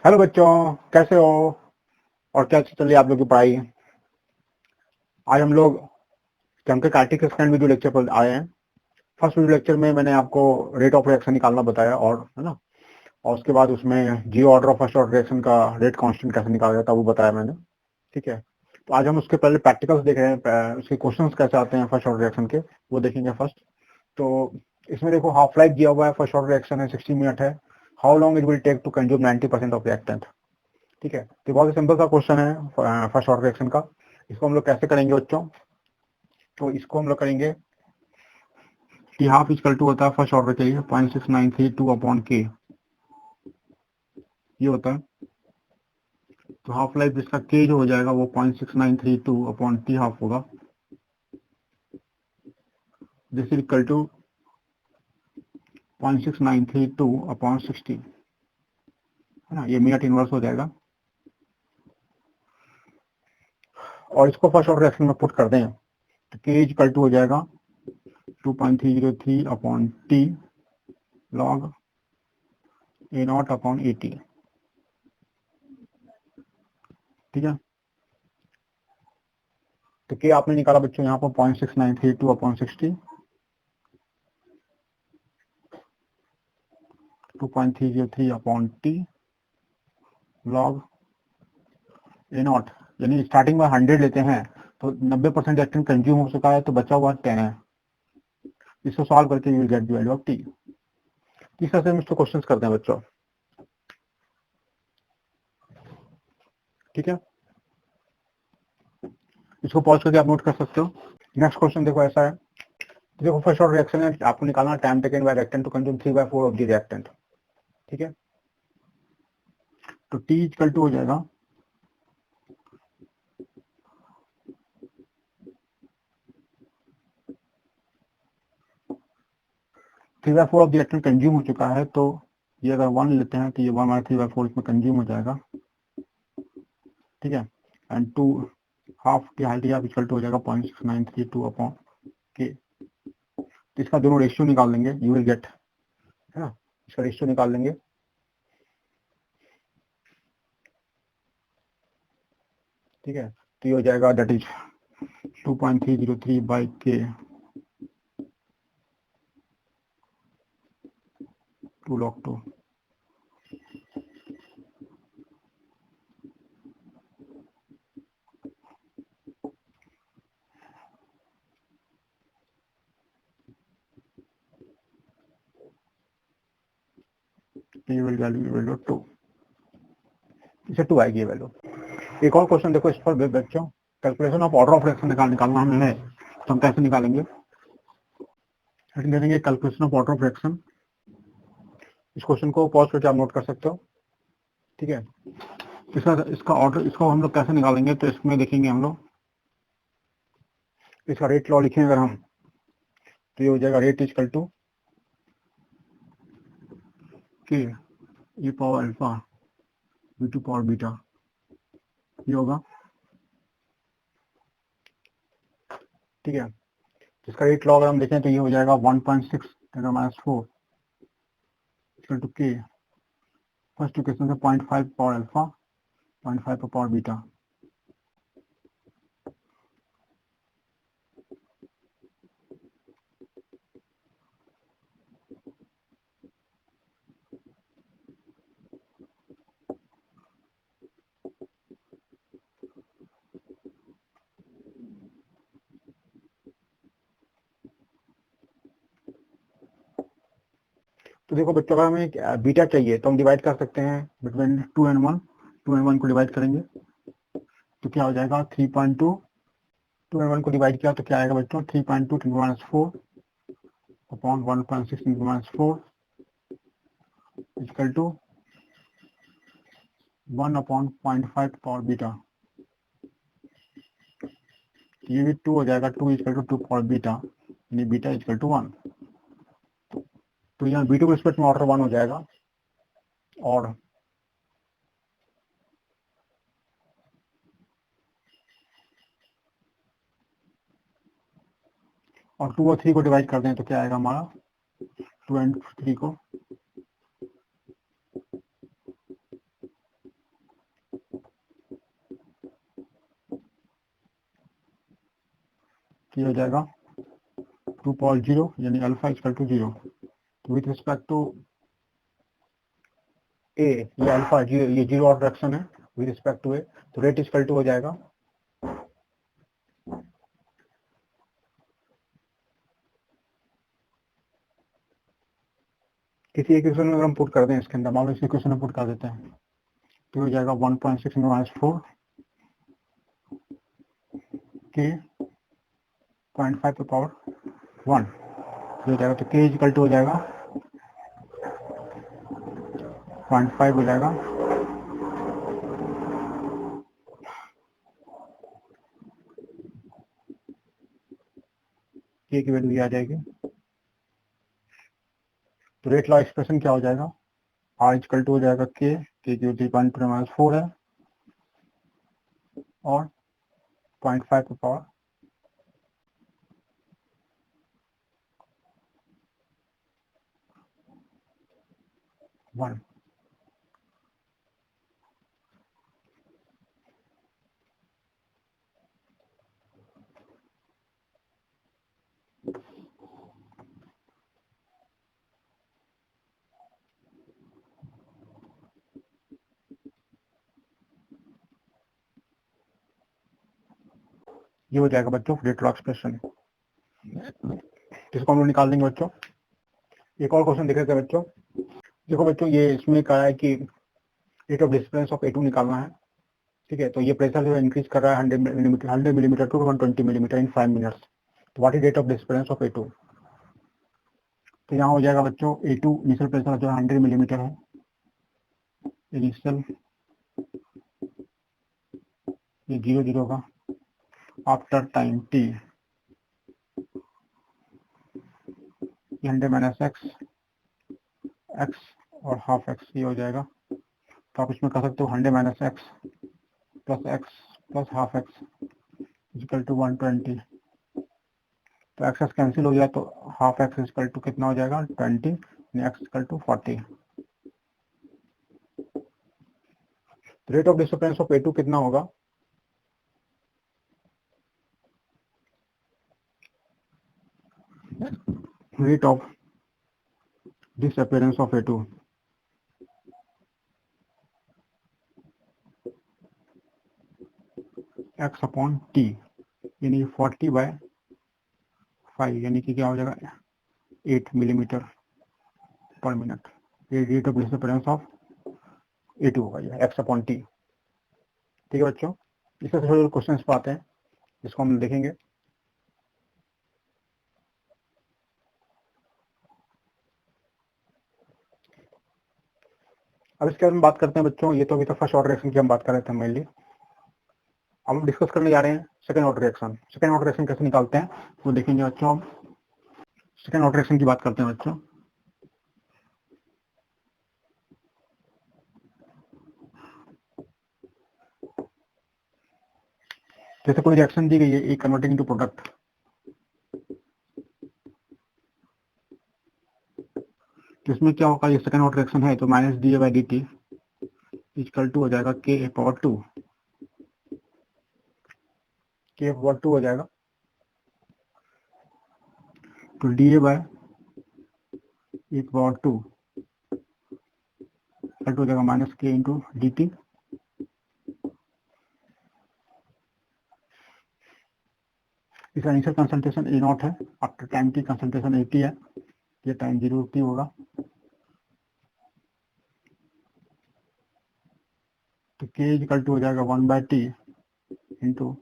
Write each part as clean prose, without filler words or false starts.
Hello बच्चों, कैसे हो और क्या चल रही है आप लोग की पढ़ाई। आज हम लोग कार्टिक सेकंड वीडियो लेक्चर पर आए हैं। फर्स्ट वीडियो लेक्चर में मैंने आपको रेट ऑफ रिएक्शन निकालना बताया और है ना, और उसके बाद उसमें जी order of first order reaction का रेट कांस्टेंट कैसे निकाला जाता है वो बताया मैंने। ठीक है, तो आज हम उसके पहले प्रैक्टिकल्स देख रहे हैं, उसके क्वेश्चंस कैसे आते हैं फर्स्ट ऑर्डर रिएक्शन के, वो देखेंगे फर्स्ट। तो इसमें देखो हाफ लाइफ दिया हुआ है, फर्स्ट ऑर्डर रिएक्शन है 60 मिनट है। How long it will take to consume 90% of reactant. ठीक है, तो बहुत ही सिंपल सा क्वेश्चन है फर्स्ट ऑर्डर रिएक्शन का। इसको हम लोग कैसे करेंगे बच्चों, तो इसको हम लोग करेंगे कि हाफ इक्वल टू होता है फर्स्ट ऑर्डर के लिए 0.6932 अपॉन के, ये होता है। तो हाफ लाइफ जिसका के जो हो जाएगा वो 0.6932 अपॉन टी हाफ होगा, this is equal to 0.6932 upon 60, है ना, ये मिनट इनवर्स हो जाएगा। और इसको फर्स्ट ऑर्डर रिएक्शन में पुट कर दें तो के इक्वल टू हो जाएगा 2.303 upon T log A not upon 80। ठीक है, तो के आपने निकाला बच्चों यहाँ पर 0.6932 upon 60, 2.303 upon T log A not, यानी स्टार्टिंग में 100 लेते हैं तो 90% रिएक्टेंट कंज्यूम हो चुका है, तो बचा हुआ 10 है। इसको सॉल्व करके you will get the value of T. इस तरह से हम इसको क्वेश्चंस करते हैं बच्चों। ठीक है, इसको पॉज करके आप नोट कर सकते हो। नेक्स्ट क्वेश्चन देखो ऐसा है, देखो फर्स्ट ऑर्डर रिएक्शन है, आपको निकालना time taken by reactant to consume 3/4 of the reactant. ठीक है, तो टी इक्वल टू हो जाएगा 3/4 ऑफ द रिएक्टेंट कंज्यूम हो चुका है, तो ये अगर 1 लेते हैं तो ये 1/3/4 इसमें कंज्यूम हो जाएगा। ठीक है, एंड टू हाफ की हाइट या इक्वल टू हो जाएगा 0.6932 अपॉन के। तो इसका दोनों रेशियो निकाल लेंगे, यू विल गेट, है ना, इसका रेशियो निकाल लेंगे। ठीक है, तो ये हो जाएगा दैट इज 2.303 बाई के 2 log 2। ये वैल्यू 2, इसे 2 आएगी ये वैल्यू। एक और क्वेश्चन देखो इस पर बच्चों, calculation of order of reaction निकालना हमें है, तो हम कैसे निकालेंगे, देखेंगे calculation of order of reaction. इस क्वेश्चन को पॉज करके आप नोट कर सकते हो। ठीक है, इसका ऑर्डर, इसको हम लोग कैसे निकालेंगे, तो इसमें देखेंगे हम लोग, इसका रेट लॉ लिखेंगे अगर हम, तो ये हो जाएगा rate equal to K E power alpha B to power beta, ये होगा। ठीक है, इसका रेट लॉ अगर हम देखें तो ये हो जाएगा 1.6 -4 इक्वल टू के, फर्स्ट इक्वेशन से 0.5 पावर अल्फा 0.5 पर पावर बीटा। तो देखो बच्चों, अगर हमें बीटा चाहिए तो हम डिवाइड कर सकते हैं बिटवीन 2 and 1, 2 and 1 को डिवाइड करेंगे तो क्या हो जाएगा 3.2, 2 and 1 को डिवाइड किया तो क्या आएगा बच्चों 3.2 × -4 upon 1.6 × -4 equal to 1 upon 0.5 power beta. ये भी 2 हो जाएगा, 2 इक्वल टू 2 पावर बीटा, यानी बीटा इक्वल टू 1। तो यहाँ बीटा के रिस्पेक्ट में ऑर्डर 1 हो जाएगा, और और 2 और 3 को डिवाइड कर दें तो क्या आएगा हमारा 2 and 3 को ये हो जाएगा 2 पावर 0 यानी अल्फा इक्वल टू 0। तो विथ रिस्पेक्ट टू ए ये अल्फा ये 0 ऑर्डर रिएक्शन है विथ रिस्पेक्ट टू ए, तो रेट इक्वल टू हो जाएगा किसी एक इक्वेशन में अगर हम पुट कर दें इसके अंदर, मान लो इस इक्वेशन में पुट कर देते हैं तो हो जाएगा 1.6 माइनस 4 के 0.5 पे पावर 1 हो जाएगा। तो के इक्वल टू हो जाएगा 0.5 हो जाएगा के की वैल्यू आ जाएगी। तो रेट लॉ एक्सप्रेशन क्या हो जाएगा, आर इक्वल टू हो जाएगा के की वैल्यू 0.4 है और 0.5 पे पावर 1। ये हो जाएगा बच्चों रेट लॉ एक्सप्रेशन, जिसको हम लोग निकाल देंगे बच्चों। एक और क्वेश्चन देख लेते हैं बच्चों। देखो बच्चों ये इसमें कहा है कि rate of disturbance of A2 निकालना है, ठीक है। तो ये प्रेशर जो है इंक्रीज कर रहा है 100 millimetre to 120 millimetre in 5 minutes. तो what is rate of disturbance of A2? तो यहाँ हो जाएगा बच्चों A2 इनिशियल प्रेशर जो 100 मिलीमीटर है, इनिशियल ये 0 का after time t 100 minus x और हाफ x ये हो जाएगा। तो आप इसमें कर सकते हो 100 minus x plus half x equal to 120। तो एक्स कैंसिल हो जाए तो हाफ एक्स इक्वल टू कितना हो जाएगा 20, x equal to 40। Rate of disturbance of A2 कितना होगा, rate of disappearance of A2 x upon T यानी 40/5 यानी कि क्या हो जाएगा 8 मिलीमीटर पर मिनट। ये rate of disappearance of A2 होगा ये x अपॉन टी। ठीक है बच्चों, इससे थोड़े क्वेश्चन पे आते हैं जिसको हम देखेंगे। अब इसके बारे में बात करते हैं बच्चों। ये तो अभी तक फर्स्ट ऑर्डर रिएक्शन की हम बात कर रहे थे मेनली। अब हम डिस्कस करने जा रहे हैं second order reaction. Second order reaction कैसे निकालते हैं वो देखेंगे बच्चों। हम सेकंड ऑर्डर रिएक्शन की बात करते हैं बच्चों। जैसे कोई रिएक्शन दी गई है ए कन्वर्टिंग इनटू प्रोडक्ट, तो इसमें क्या होगा, ये सेकंड ऑर्डर रिएक्शन है तो minus D A by D T equal to हो जाएगा के पावर 2, के पावर 2 हो जाएगा तो D A by A power 2 equal to हो जाएगा minus K into D T. इसका इनिशियल कंसंट्रेशन ए नॉट है, आफ्टर टाइम टी कंसंट्रेशन 80 है, ये टाइम 0 टी होगा। तो के इक्वल टू हो जाएगा 1/t इंटू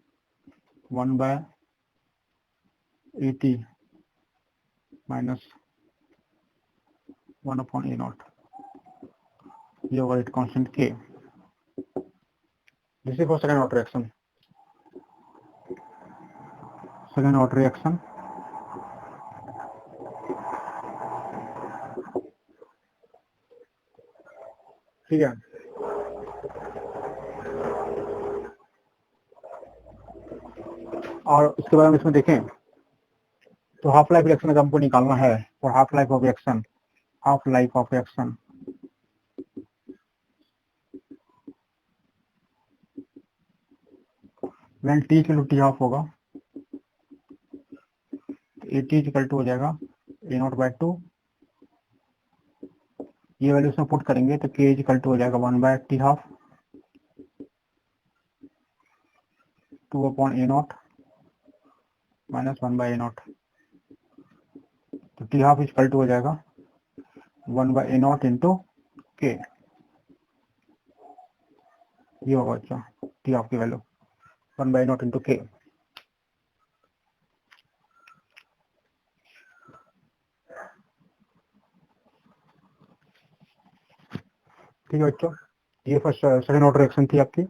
1/80 माइनस 1/A0। ये होगा रेट कांस्टेंट के। This is for second order reaction. Second order reaction ठीक है। और इसके बाद हम इसमें देखें तो हाफ लाइफ रिएक्शन अगर हमको निकालना है और half life of reaction, half life of reaction when T equal to T half होगा A T is equal to हो जाएगा ए नॉट बाय टू, ये वैल्यू उसमें पुट करेंगे तो के इज इक्वल टू हो जाएगा 1 by T half 2 upon A nought minus 1 by A nought, तो T half is equal to हो जाएगा 1 बाय ए नॉट इंटू के, ये होगा अच्छा टी हाफ की value 1 by A not into K. ठीक है बच्चों, ये फर्स्ट सेकंड ऑर्डर रिएक्शन थी आपकी।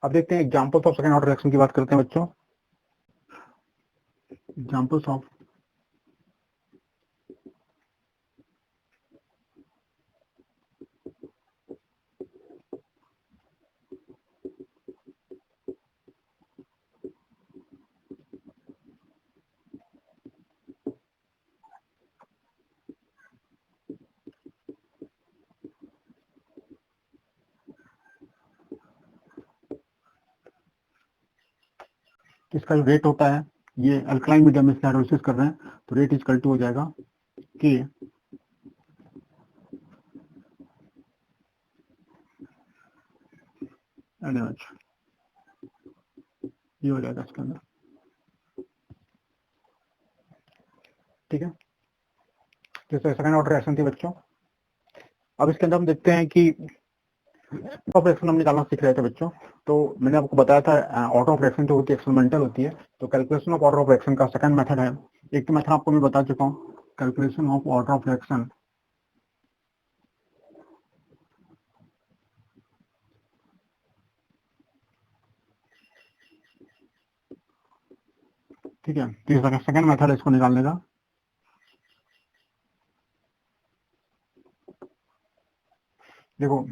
अब देखते हैं examples of second order reaction की बात करते हैं बच्चों। एग्जांपल्स ऑफ इसका जो रेट होता है, ये अल्कलाइन मीडियम में हाइड्रोलिसिस कर रहे हैं तो रेट इज टू हो जाएगा के, ये हो जाएगा इसके अंदर। ठीक है, जैसे सेकंड ऑर्डर रिएक्शन थी बच्चों। अब इसके अंदर हम देखते हैं कि ऑफ रिएक्शन हम निकालना सीख रहे थे बच्चों। तो मैंने आपको बताया था ऑर्डर ऑफ रिएक्शन जो होती है एक्सपेरिमेंटल होती है, तो calculation of order of reaction का सेकंड मेथड है। एक तो मेथड आपको मैं बता चुका हूँ, calculation of order of reaction. ठीक है, तो सेकंड मेथड है इसको निकालने का। देखो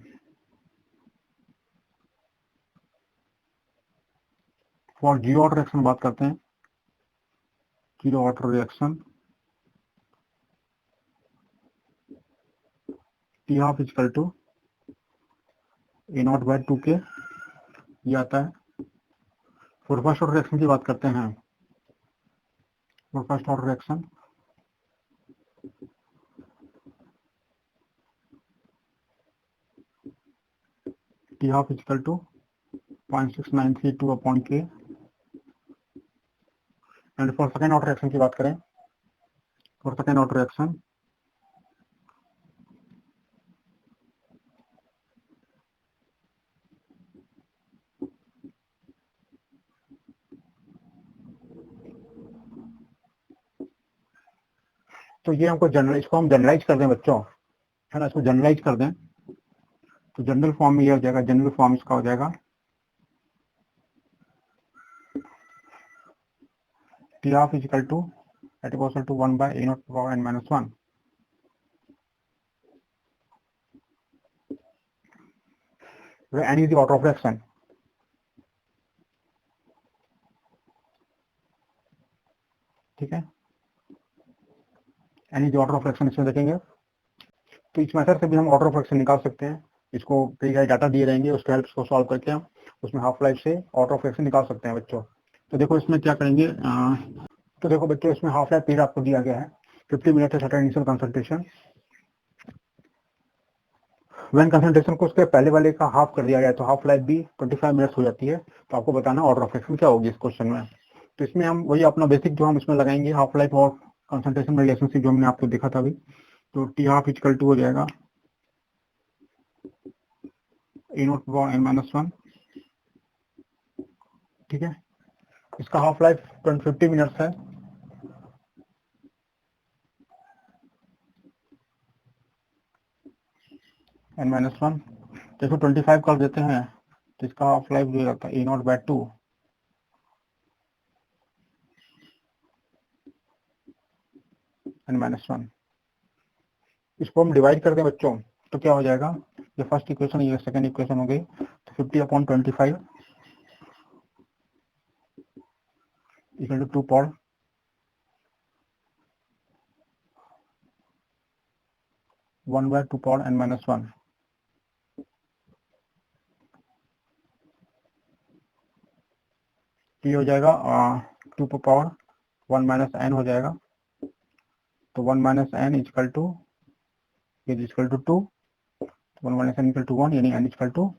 फॉर जीरो ऑर्डर रिएक्शन बात करते हैं, zero order reaction T half equal to A not by two K, ये आता है। फॉर फर्स्ट ऑर्डर रिएक्शन की बात करते हैं, for first order reaction T half equal to 0.6932 upon K. And for second order reaction की बात करें, फॉर सेकेंड ऑर्डर रिएक्शन तो ये हमको जनरल, इसको हम जनरलाइज कर दें बच्चों, है ना, इसको जनरलाइज कर दें तो जनरल फॉर्म में ये हो जाएगा, जनरल फॉर्म इसका हो जाएगा T half is equal to at equal to 1 by A not power n minus 1। n is the order of reaction। ठीक है, n is the order of reaction इसमें देखेंगे तो इस मेथड से भी हम ऑर्डर ऑफ रिएक्शन निकाल सकते हैं। इसको कई सारे डाटा दिए रहेंगे, उसके हेल्प को सॉल्व करके हम उसमें हाफ लाइफ से ऑर्डर ऑफ रिएक्शन निकाल सकते हैं बच्चों। तो देखो इसमें क्या करेंगे, तो देखो बच्चों इसमें हाफ लाइफ पीरियड आपको दिया गया है 50 मिनट है इनिशियल कंसंट्रेशन। व्हेन कंसंट्रेशन को उसके पहले वाले का हाफ कर दिया गया तो हाफ लाइफ भी 25 मिनट्स हो जाती है। तो आपको बताना ऑर्डर ऑफ रिएक्शन क्या होगी इस क्वेश्चन में। तो इसमें हम वही अपना बेसिक जो हम इसमें लगाएंगे, हाफ लाइफ और कंसंट्रेशन में रिलेशनशिप जो हमने आपको देखा था अभी। तो टी हाफ इक्वल टू हो जाएगा A not power n minus 1। ठीक है, इसका हाफ लाइफ 50 मिनट्स है। n माइनस 1 तो इसको 25 कर देते हैं तो इसका हाफ लाइफ जो रहता है ए नॉट बाय 2 n माइनस 1। इसको हम डिवाइड करते हैं बच्चों तो क्या हो जाएगा, ये फर्स्ट इक्वेशन, ये सेकंड इक्वेशन हो गई। तो 50 upon 25 equal to 2 power 1 by 2 power n minus 1। ये हो जाएगा 2 पावर 1 माइनस एन हो जाएगा, तो 1 minus N equal to 2, 1 minus N equal to 1, यानी एन इजकल टू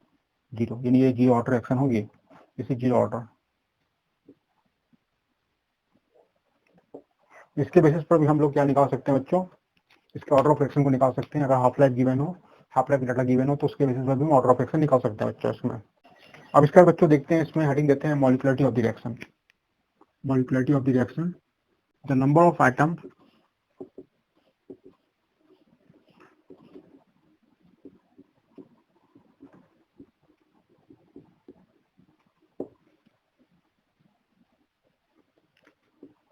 0, यानी ये जीरो ऑर्डर एक्शन होगी, इसी जीरो ऑर्डर। इसके बेसिस पर भी हम लोग क्या निकाल सकते हैं बच्चों, इसके ऑर्डर ऑफ एक्शन को निकाल सकते हैं। अगर हाफ लाइफ गिवन हो, हाफ लाइफ डाटा गिवन हो, तो उसके बेसिस पर भी हम ऑर्डर ऑफ एक्शन निकाल सकते हैं बच्चों इसमें। अब इसका बच्चों देखते हैं, इसमें हेडिंग देते हैं molecularity of the reaction. Molecularity of the reaction, the number of atom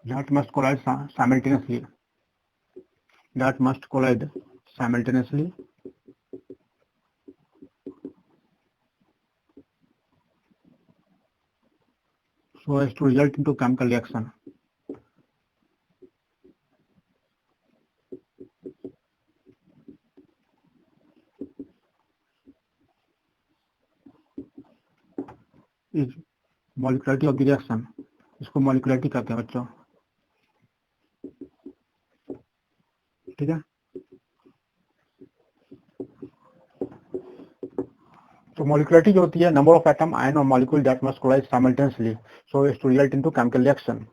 that must collide simultaneously, that must collide simultaneously so as to result into chemical reaction. Is molecularity of the reaction, इसको molecularity कहते हैं बच्चों, ठीक है। तो molecularity जो होती है, नंबर ऑफ एटम, आयन और molecule that must collide simultaneously so as to result into chemical reaction.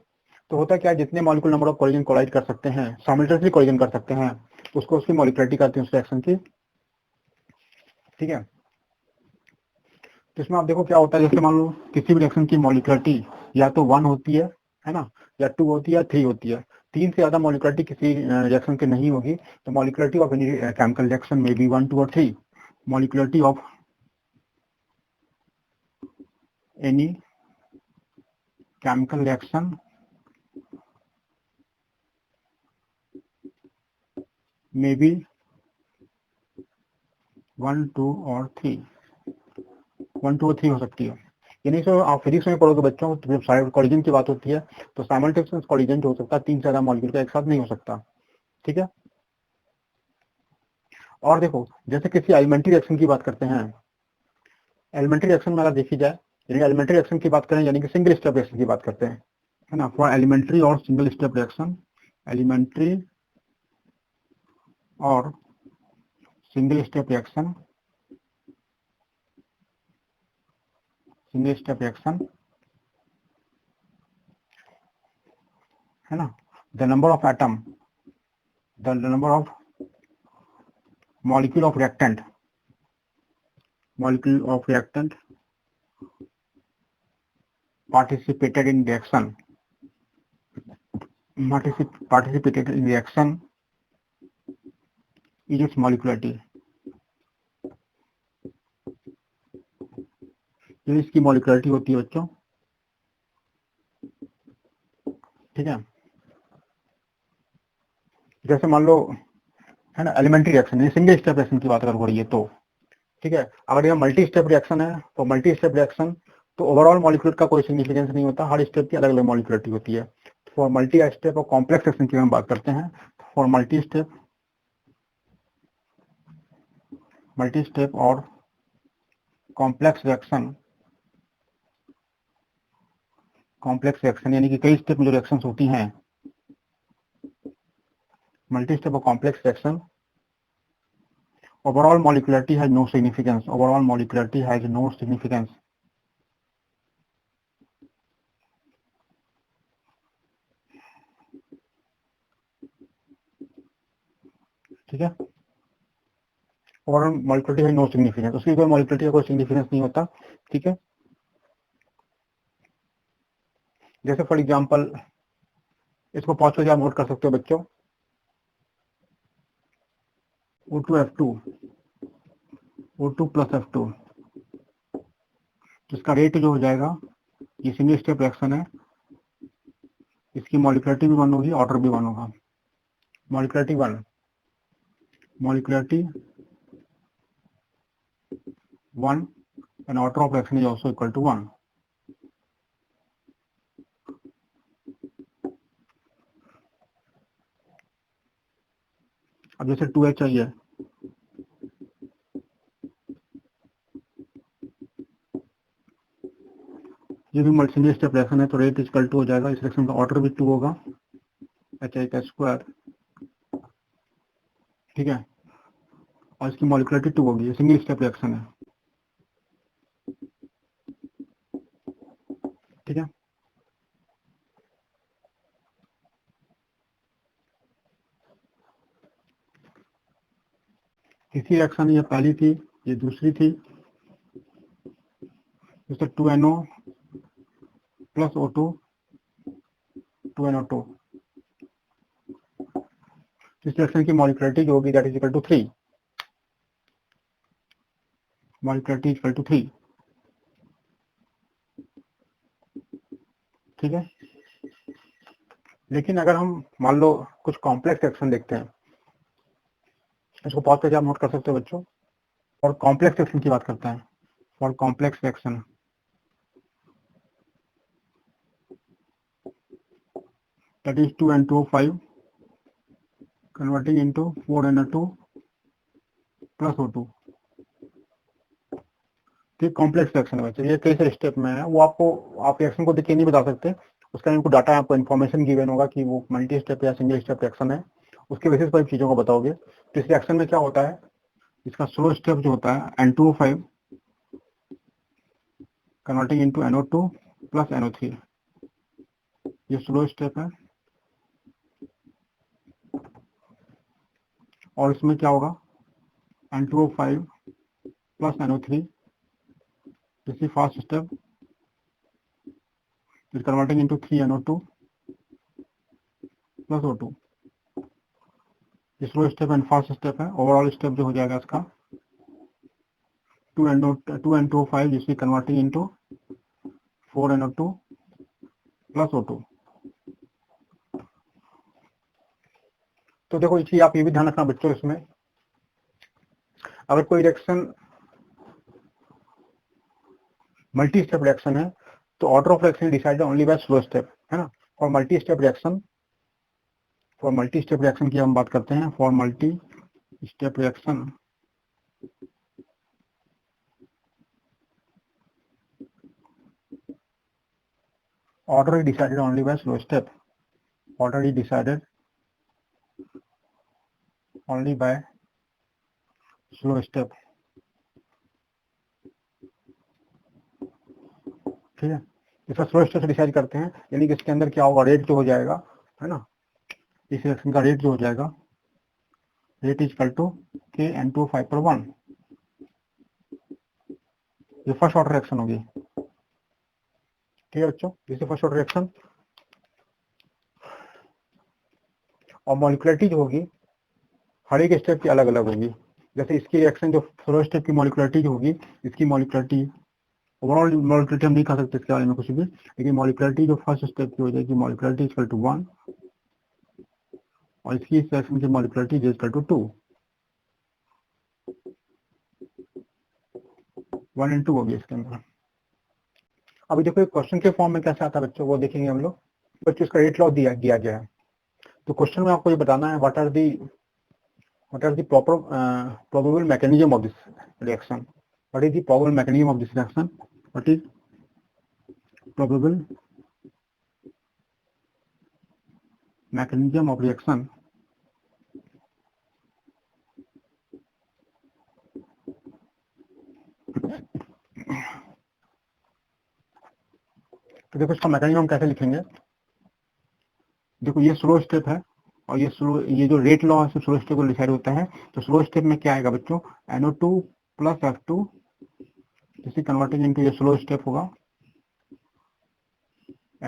तो होता क्या है, जितने molecule number of collision collide कर सकते हैं, साइमल्टेनियसली कोलिजन कर सकते हैं, तो उसको उसकी molecularity कहते हैं उस रिएक्शन की, ठीक है। तो इसमें आप देखो क्या होता है, जैसे मान लो किसी भी रिएक्शन की मॉलिक्युलरिटी या तो 1 होती है ना, या 2 होती है, या 3 होती है। 3 से ज्यादा मॉलिक्युलरिटी किसी रिएक्शन की नहीं होगी, तो मॉलिक्युलरिटी ऑफ एनी केमिकल रिएक्शन में बी 1, 2 और 3। मॉलिक्युलरिटी ऑफ एनी केमिकल रिएक्शन में बी 1, 2 और 3, 1, 2 और 3 हो सकती है। यानी सो आप फिजिक्स में पढ़ोगे बच्चों, तो जब कोलिजन की बात होती है तो साइमल्टेनियस कोलिजन जो हो सकता है 3 से ज्यादा मॉलिक्यूल का एक साथ नहीं हो सकता, ठीक है। और देखो, जैसे किसी एलिमेंट्री रिएक्शन की बात करते हैं, एलिमेंट्री रिएक्शन में अगर देखी जाए, यानी एलिमेंट्री रिएक्शन की बात करें, यानी कि सिंगल स्टेप रिएक्शन की बात करते हैं, है ना। फॉर एलिमेंट्री और सिंगल स्टेप रिएक्शन, एलिमेंट्री और single step reaction, single step reaction, है ना। The number of atom, the number of molecule of reactant, molecule of reactant participated in reaction, participated in reaction is its molecularity, ये इसकी मॉलिक्युलरिटी होती है बच्चों, ठीक है। जैसे मान लो, है ना, एलिमेंट्री रिएक्शन, ये सिंगल स्टेप रिएक्शन की बात अगर हो रही है तो, ठीक है। अगर यह मल्टी स्टेप रिएक्शन है, तो मल्टी स्टेप रिएक्शन तो ओवरऑल मॉलिक्यूल का कोई सिग्निफिकेंस नहीं होता, हर स्टेप की अलग अलग मॉलिक्युलरिटी होती है। फॉर मल्टी स्टेप और कॉम्प्लेक्स रिएक्शन की हम बात करते हैं, फॉर मल्टी स्टेप और कॉम्प्लेक्स रिएक्शन यानी कि कई स्टेप में जो रिएक्शंस होती हैं, मल्टी स्टेप और complex reaction, overall molecularity has no significance, overall molecularity has no significance, ठीक है। ओवरऑल मॉलिक्युलरिटी है नो सिग्निफिकेंस, उसकी कोई मॉलिक्युलरिटी का कोई सिग्निफिकेंस नहीं होता, ठीक है। जैसे फॉर एग्जांपल, इसको पॉज करके आप नोट कर सकते हो बच्चों, O2F2, O2 प्लस F2, इसका रेट जो हो जाएगा, ये सिंगल स्टेप रिएक्शन है, इसकी मॉलिक्युलरिटी भी 1 होगी, ऑर्डर भी 1 होगा। Molecularity 1, molecularity 1 and order of reaction is also equal to 1। अब जैसे 2H चाहिए, ये भी सिंगल स्टेप रिएक्शन है तो रेट इक्वल टू हो जाएगा, इस रिएक्शन का ऑर्डर भी 2 होगा, HI का स्क्वायर, ठीक है, और इसकी मॉलिक्युलरिटी 2 होगी, ये सिंगल स्टेप रिएक्शन है, ठीक है। तीसरी रिएक्शन ये पहली थी, ये दूसरी थी, जैसे 2NO प्लस O2 2NO2, इस रिएक्शन की मॉलिक्युलरिटी जो होगी that is equal to 3, molecularity equal to 3, ठीक है। लेकिन अगर हम मान लो कुछ कॉम्प्लेक्स रिएक्शन देखते हैं, इसको पॉज करके आप नोट कर सकते हो बच्चों, और कॉम्प्लेक्स रिएक्शन की बात करते हैं, for complex reaction that is 2N2O5 converting into 4NO2 plus O2, ठीक, कॉम्प्लेक्स रिएक्शन है बच्चे, ये कई सारे स्टेप में है, वो आपको आप रिएक्शन को देख के नहीं बता सकते, उसका इनको डाटा आपको इन्फॉर्मेशन गिवन होगा कि वो मल्टी स्टेप या सिंगल स्टेप रिएक्शन है, उसके बेसिस पर चीजों को बताओगे। तो इस रिएक्शन में क्या होता है, इसका स्लो स्टेप जो होता है N2O5 converting into NO2 plus NO3, ये स्लो स्टेप है, और इसमें क्या होगा N2O5 plus NO3, this is fast step is converting into 3NO2 plus O2, ये slow step and fast step है, ओवरऑल स्टेप जो हो जाएगा इसका 2N2O5 जिसकी converting into 4NO2 plus O2। तो देखो ये चीज आप ये भी ध्यान रखना बच्चों, इसमें अगर कोई रिएक्शन मल्टी स्टेप रिएक्शन है तो order of reaction decided only by slow step, है ना। For multi step reaction, for multi step reaction की हम बात करते हैं, for multi step reaction order is decided only by slow step, order is decided only by slow step, ठीक है। इसका स्लो स्टेप से डिसाइड करते हैं, यानी कि इसके अंदर क्या होगा, रेट जो हो जाएगा, है ना, इस रिएक्शन का रेट जो हो जाएगा, rate is equal to K N2O5/1, ये फर्स्ट ऑर्डर रिएक्शन होगी, ठीक है बच्चों, जैसे फर्स्ट ऑर्डर रिएक्शन। और मॉलिक्युलरिटी जो होगी हर एक स्टेप की अलग अलग होगी, जैसे इसकी रिएक्शन जो स्लो स्टेप की मॉलिक्युलरिटी जो होगी, इसकी मॉलिक्युलरिटी ओवरऑल मॉलिक्युलरिटी हम नहीं कह सकते इसके बारे में कुछ भी, लेकिन मॉलिक्युलरिटी जो फर्स्ट स्टेप की हो जाएगी मॉलिक्युलरिटी इक्वल टू 1, और इसकी रिएक्शन की मॉलिक्युलरिटी इक्वल टू 2, 1 and 2 होगी इसके अंदर। अभी देखो क्वेश्चन के फॉर्म में कैसे आता है बच्चों, वो देखेंगे हम लोग। बच्चों इसका रेट लॉ दिया गया है, तो क्वेश्चन में आपको ये बताना है what are the proper probable mechanism of this reaction, what is the probable mechanism of this reaction, what is probable mechanism of reaction. तो देखो इसका मैकेनिज्म हम कैसे लिखेंगे, देखो ये स्लो स्टेप है, और ये जो रेट लॉ है स्लो स्टेप को डिसाइड होता है, तो स्लो स्टेप में क्या आएगा बच्चों, NO2 प्लस F2, इसी कन्वर्टिंग इनटू ये स्लो स्टेप होगा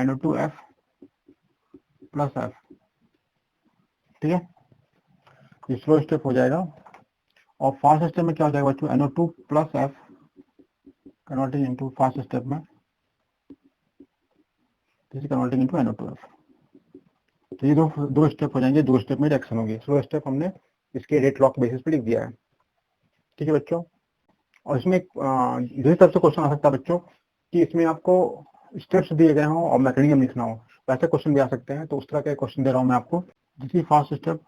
NO2F प्लस F, ठीक है, ये स्लो स्टेप हो जाएगा। और फास्ट स्टेप में क्या हो जाएगा बच्चों, NO2 plus F converting into fast step में कन्वर्टिंग इनटू NO2F, तो ये दो स्टेप हो जाएंगे, 2 स्टेप में रिएक्शन होगी। स्लो स्टेप हमने इसके रेट लॉ के बेसिस पे लिख दिया है, ठीक है बच्चों। और इसमें दूसरी तरफ से क्वेश्चन आ सकता है बच्चों कि इसमें आपको स्टेप्स दिए गए हों और मैकेनिज्म लिखना हो, वैसे क्वेश्चन भी आ सकते हैं, तो उस तरह के क्वेश्चन दे रहा हूं मैं आपको। This is fast step,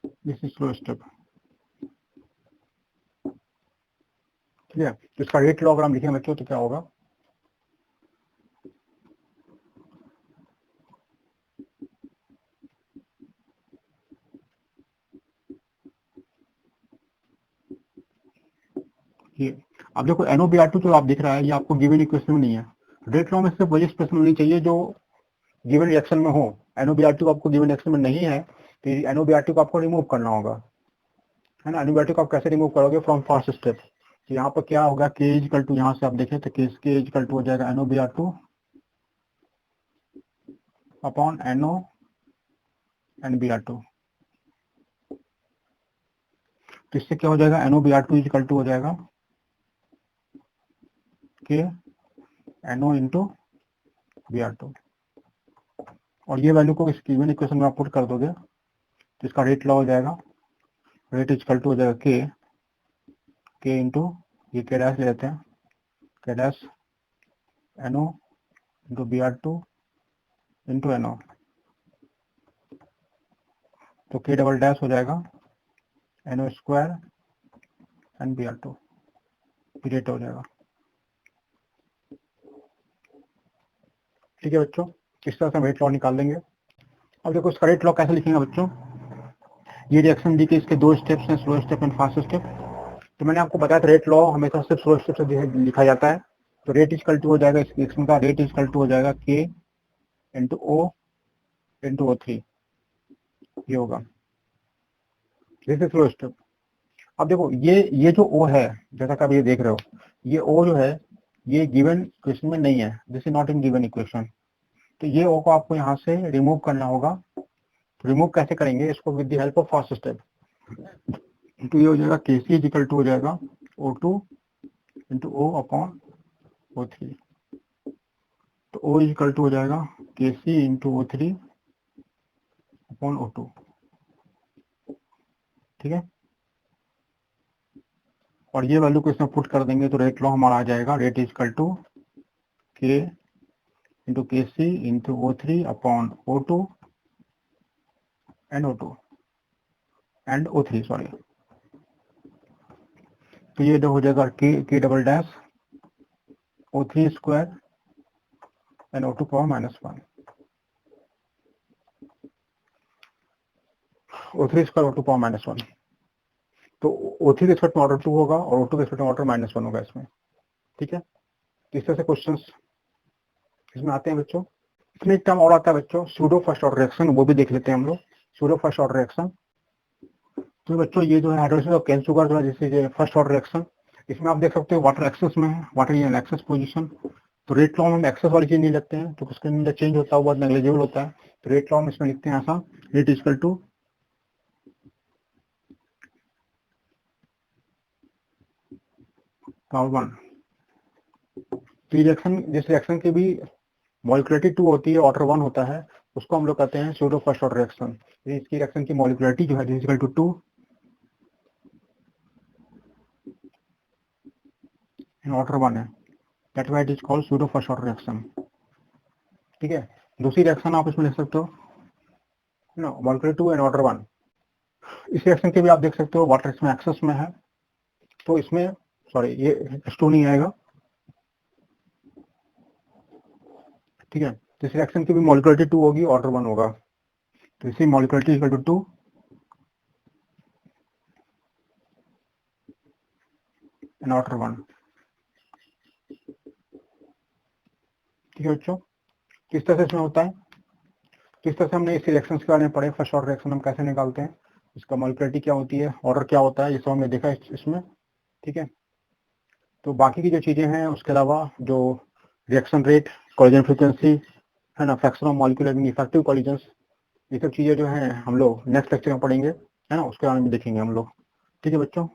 this is slow step, ठीक है। तो इसका रेट लॉ अगर हम लिखेंगे बच्चों तो क्या होगा, ये अब देखो NOBR2 जो आप दिख रहा है ये आपको गिवन इक्वेशन में नहीं है। रेट लॉ में सिर्फ वही एक्सप्रेशन होनी चाहिए जो गिवन रिएक्शन में हो। NOBR2 आपको गिवन रिएक्शन में नहीं है तो NOBR2 को आपको रिमूव करना होगा, है ना। NOBR2 को आप कैसे रिमूव करोगे, फ्रॉम फर्स्ट स्टेप। तो यहाँ पर क्या होगा, K इक्वल टू, यहाँ से आप देखें तो K इक्वल टू हो जाएगा NOBR2 अपॉन NONBR2। तो इससे क्या हो जाएगा, NOBR2 इक्वल टू हो जाएगा K NO इंटू BR2। और ये वैल्यू को इस गिवन इक्वेशन में आप पुट कर दोगे तो इसका रेट लॉ हो जाएगा, रेट इक्वल टू हो जाएगा K इंटू ये K डैश ले लेते हैं, K dash NO into BR2 into NO। तो K डबल डैश हो जाएगा NO square and BR2 rate हो जाएगा। ठीक है बच्चों, इस तरह से हम रेट लॉ निकाल लेंगे। अब देखो इसका रेट लॉ कैसे लिखेंगे बच्चों, ये रिएक्शन दी कि इसके दो स्टेप्स हैं, slow step and fast step. तो मैंने आपको बताया था रेट लॉ हमेशा सिर्फ स्लो स्टेप से लिखा जाता है। तो रेट इक्वल टू हो जाएगा, इस रिएक्शन का रेट इक्वल टू हो जाएगा K into O into O3, ये होगा, दिस इज स्लो स्टेप। अब देखो ये जो O है, जैसा कि आप ये देख रहे हो, ये O जो है ये गिवन इक्वेशन में नहीं है, this is not in given equation. तो ये O को आपको यहाँ से रिमूव करना होगा। तो रिमूव कैसे करेंगे इसको, with the help of first step. तो ये हो जाएगा KC इज इक्वल टू हो जाएगा O2 into O upon O3। तो O इज इक्वल टू हो जाएगा KC into O3 upon O2। ठीक है, और ये वैल्यू को इसमें पुट कर देंगे तो रेट लॉ हमारा आ जाएगा, rate is equal to K into KC into O3 upon O2 and O2 and O3 sorry. तो ये हो जाएगा K double dash O3 square and O2 power -1, O3 square O2 power -1। तो O3 के respect में ऑर्डर 2 होगा और O2 के रिस्पेक्ट में ऑर्डर -1 होगा इसमें। ठीक है, तो इस तरह से क्वेश्चन इसमें आते हैं बच्चों। इसमें एक टर्म और आता है बच्चों, सूडो फर्स्ट ऑर्डर रिएक्शन, वो भी देख लेते हैं हम लोग, सूडो फर्स्ट ऑर्डर रिएक्शन। तो बच्चों ये जो है हाइड्रोलिसिस और कैन शुगर जो है जैसे फर्स्ट ऑर्डर रिएक्शन, इसमें आप देख सकते हो वाटर एक्सेस में है, वाटर इन एक्सेस पोजीशन। तो रेट लॉ में हम एक्सेस वाली चीज नहीं लिखते हैं, तो उसके अंदर चेंज होता है बहुत नेग्लिजिबल होता है। तो रेट लॉ में इसमें लिखते हैं ऐसा, रेट इक्वल टू पावर 1। तो रिएक्शन, जिस रिएक्शन की भी मॉलिक्युलरिटी 2 होती है, ऑर्डर 1 होता है, उसको हम लोग कहते हैं सूडो फर्स्ट ऑर्डर रिएक्शन। इसकी रिएक्शन की मॉलिक्युलरिटी जो है इक्वल टू 2 ऑर्डर 1 है, that why it is called pseudo first order reaction. ठीक है, दूसरी रिएक्शन आप इसमें लिख सकते हो नो, मॉलिक्युलर 2 एंड ऑर्डर 1। इस रिएक्शन के भी आप देख सकते हो वाटर इसमें एक्सेस में है, तो इसमें सॉरी ये H2 नहीं आएगा। ठीक है, तो इस रिएक्शन की भी मॉलिक्युलरिटी 2 होगी, ऑर्डर 1 होगा। तो इसी मॉलिक्युलरिटी इक्वल टू 2 एंड ऑर्डर 1। ठीक है बच्चों, किस तरह से इसमें होता है, किस तरह से हमने इस रिएक्शन के बारे में पढ़े, फर्स्ट ऑर्डर रिएक्शन हम कैसे निकालते हैं, इसका मॉलिक्युलरिटी क्या होती है, ऑर्डर क्या होता है, ये सब हमने देखा इसमें। ठीक है, तो बाकी की जो चीजें हैं उसके अलावा जो रिएक्शन रेट, कोलिजन फ्रीक्वेंसी, है ना, fraction of molecular effective collisions, ये सब चीजें जो हैं हम लोग नेक्स्ट लेक्चर में पढ़ेंगे, है ना, उसके बारे में देखेंगे हम लोग। ठीक है बच्चों।